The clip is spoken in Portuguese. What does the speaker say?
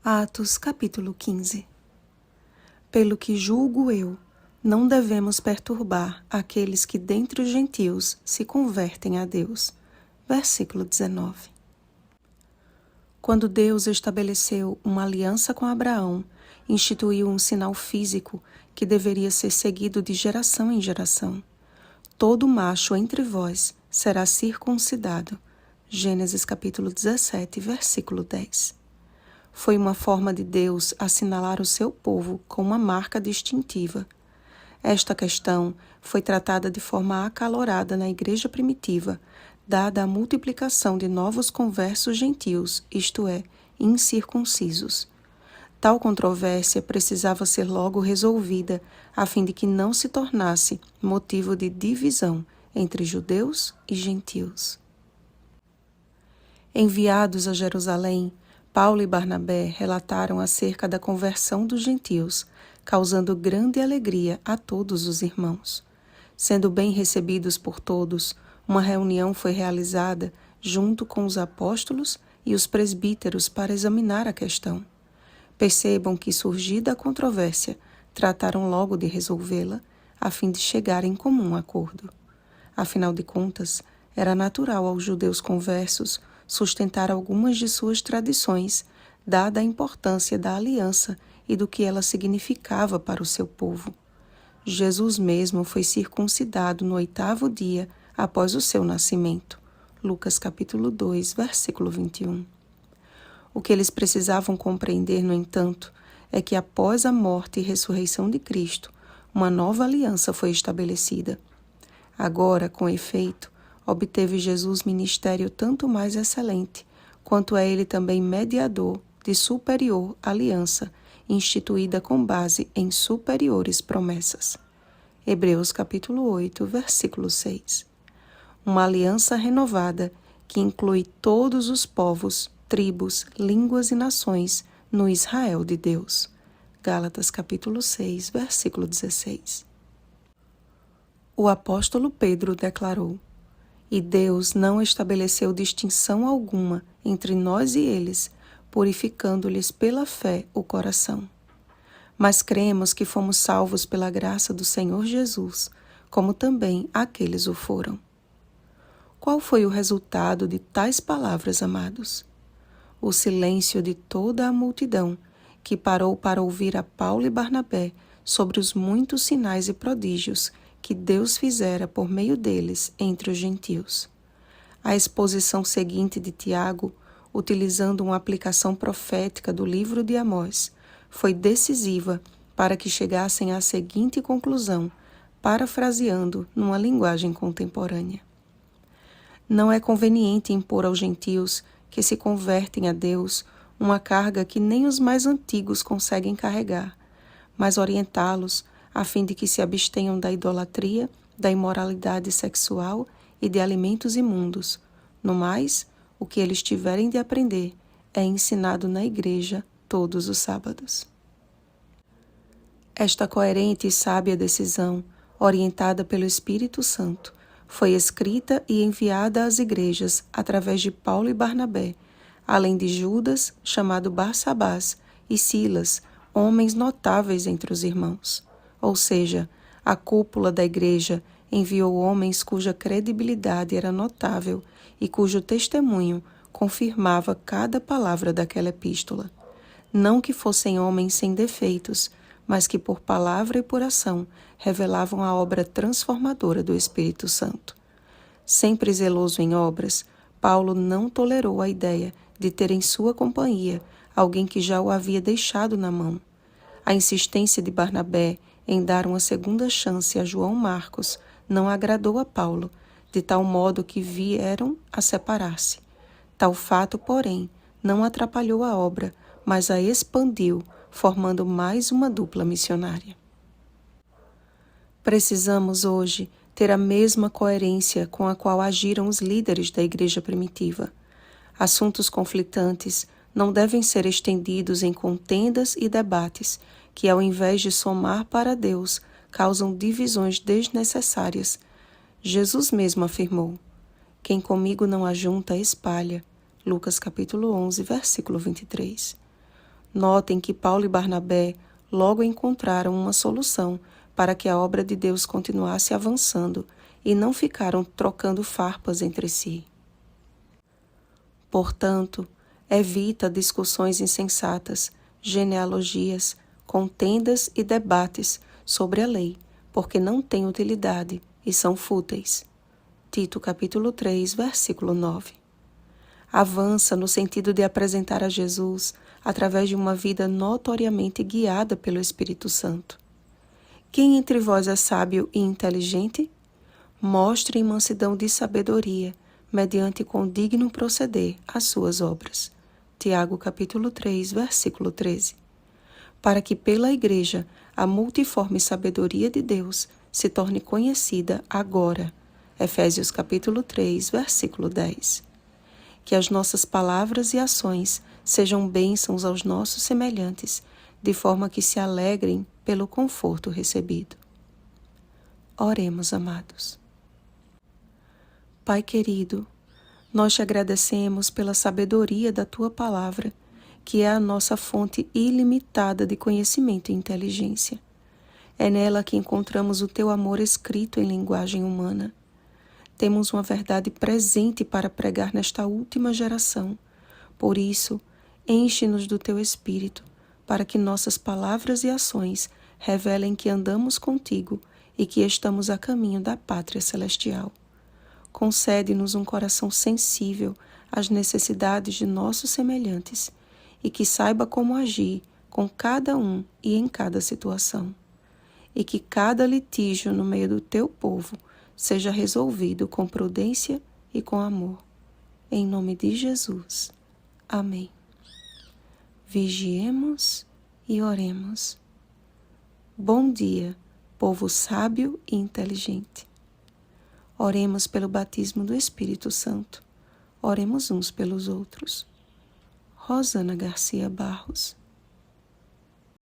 Atos capítulo 15. Pelo que julgo eu, não devemos perturbar aqueles que dentre os gentios se convertem a Deus. Versículo 19. Quando Deus estabeleceu uma aliança com Abraão, instituiu um sinal físico que deveria ser seguido de geração em geração. Todo macho entre vós será circuncidado. Gênesis capítulo 17, versículo 10. Foi uma forma de Deus assinalar o seu povo com uma marca distintiva. Esta questão foi tratada de forma acalorada na igreja primitiva, dada a multiplicação de novos conversos gentios, isto é, incircuncisos. Tal controvérsia precisava ser logo resolvida, a fim de que não se tornasse motivo de divisão entre judeus e gentios. Enviados a Jerusalém, Paulo e Barnabé relataram acerca da conversão dos gentios, causando grande alegria a todos os irmãos. Sendo bem recebidos por todos, uma reunião foi realizada junto com os apóstolos e os presbíteros para examinar a questão. Percebam que, surgida a controvérsia, trataram logo de resolvê-la, a fim de chegar em comum acordo. Afinal de contas, era natural aos judeus conversos sustentar algumas de suas tradições, dada a importância da aliança e do que ela significava para o seu povo. Jesus mesmo foi circuncidado no 8º dia após o seu nascimento. Lucas capítulo 2, versículo 21. O que eles precisavam compreender, no entanto, é que após a morte e ressurreição de Cristo, uma nova aliança foi estabelecida. Agora, com efeito, obteve Jesus ministério tanto mais excelente, quanto é ele também mediador de superior aliança, instituída com base em superiores promessas. Hebreus capítulo 8, versículo 6. Uma aliança renovada que inclui todos os povos, tribos, línguas e nações no Israel de Deus. Gálatas capítulo 6, versículo 16. O apóstolo Pedro declarou: E Deus não estabeleceu distinção alguma entre nós e eles, purificando-lhes pela fé o coração. Mas cremos que fomos salvos pela graça do Senhor Jesus, como também aqueles o foram. Qual foi o resultado de tais palavras, amados? O silêncio de toda a multidão, que parou para ouvir a Paulo e Barnabé sobre os muitos sinais e prodígios que Deus fizera por meio deles entre os gentios. A exposição seguinte de Tiago, utilizando uma aplicação profética do livro de Amós, foi decisiva para que chegassem à seguinte conclusão, parafraseando numa linguagem contemporânea. Não é conveniente impor aos gentios que se convertem a Deus uma carga que nem os mais antigos conseguem carregar, mas orientá-los a fim de que se abstenham da idolatria, da imoralidade sexual e de alimentos imundos. No mais, o que eles tiverem de aprender é ensinado na igreja todos os sábados. Esta coerente e sábia decisão, orientada pelo Espírito Santo, foi escrita e enviada às igrejas através de Paulo e Barnabé, além de Judas, chamado Barsabás, e Silas, homens notáveis entre os irmãos. Ou seja, a cúpula da igreja enviou homens cuja credibilidade era notável e cujo testemunho confirmava cada palavra daquela epístola. Não que fossem homens sem defeitos, mas que por palavra e por ação revelavam a obra transformadora do Espírito Santo. Sempre zeloso em obras, Paulo não tolerou a ideia de ter em sua companhia alguém que já o havia deixado na mão. A insistência de Barnabé em dar uma segunda chance a João Marcos não agradou a Paulo, de tal modo que vieram a separar-se. Tal fato, porém, não atrapalhou a obra, mas a expandiu, formando mais uma dupla missionária. Precisamos hoje ter a mesma coerência com a qual agiram os líderes da igreja primitiva. Assuntos conflitantes não devem ser estendidos em contendas e debates que, ao invés de somar para Deus, causam divisões desnecessárias. Jesus mesmo afirmou: Quem comigo não ajunta, espalha. Lucas capítulo 11, versículo 23. Notem que Paulo e Barnabé logo encontraram uma solução para que a obra de Deus continuasse avançando e não ficaram trocando farpas entre si. Portanto, evita discussões insensatas, genealogias, contendas e debates sobre a lei, porque não têm utilidade e são fúteis. Tito capítulo 3, versículo 9. Avança no sentido de apresentar a Jesus através de uma vida notoriamente guiada pelo Espírito Santo. Quem entre vós é sábio e inteligente? Mostre mansidão de sabedoria, mediante condigno proceder as suas obras. Tiago capítulo 3, versículo 13. Para que pela Igreja a multiforme sabedoria de Deus se torne conhecida agora. Efésios capítulo 3, versículo 10. Que as nossas palavras e ações sejam bênçãos aos nossos semelhantes, de forma que se alegrem pelo conforto recebido. Oremos, amados. Pai querido, nós te agradecemos pela sabedoria da Tua palavra, que é a nossa fonte ilimitada de conhecimento e inteligência. É nela que encontramos o Teu amor escrito em linguagem humana. Temos uma verdade presente para pregar nesta última geração. Por isso, enche-nos do Teu Espírito, para que nossas palavras e ações revelem que andamos contigo e que estamos a caminho da pátria celestial. Concede-nos um coração sensível às necessidades de nossos semelhantes e que saiba como agir com cada um e em cada situação. E que cada litígio no meio do Teu povo seja resolvido com prudência e com amor. Em nome de Jesus. Amém. Vigiemos e oremos. Bom dia, povo sábio e inteligente. Oremos pelo batismo do Espírito Santo. Oremos uns pelos outros. Rosana Garcia Barros.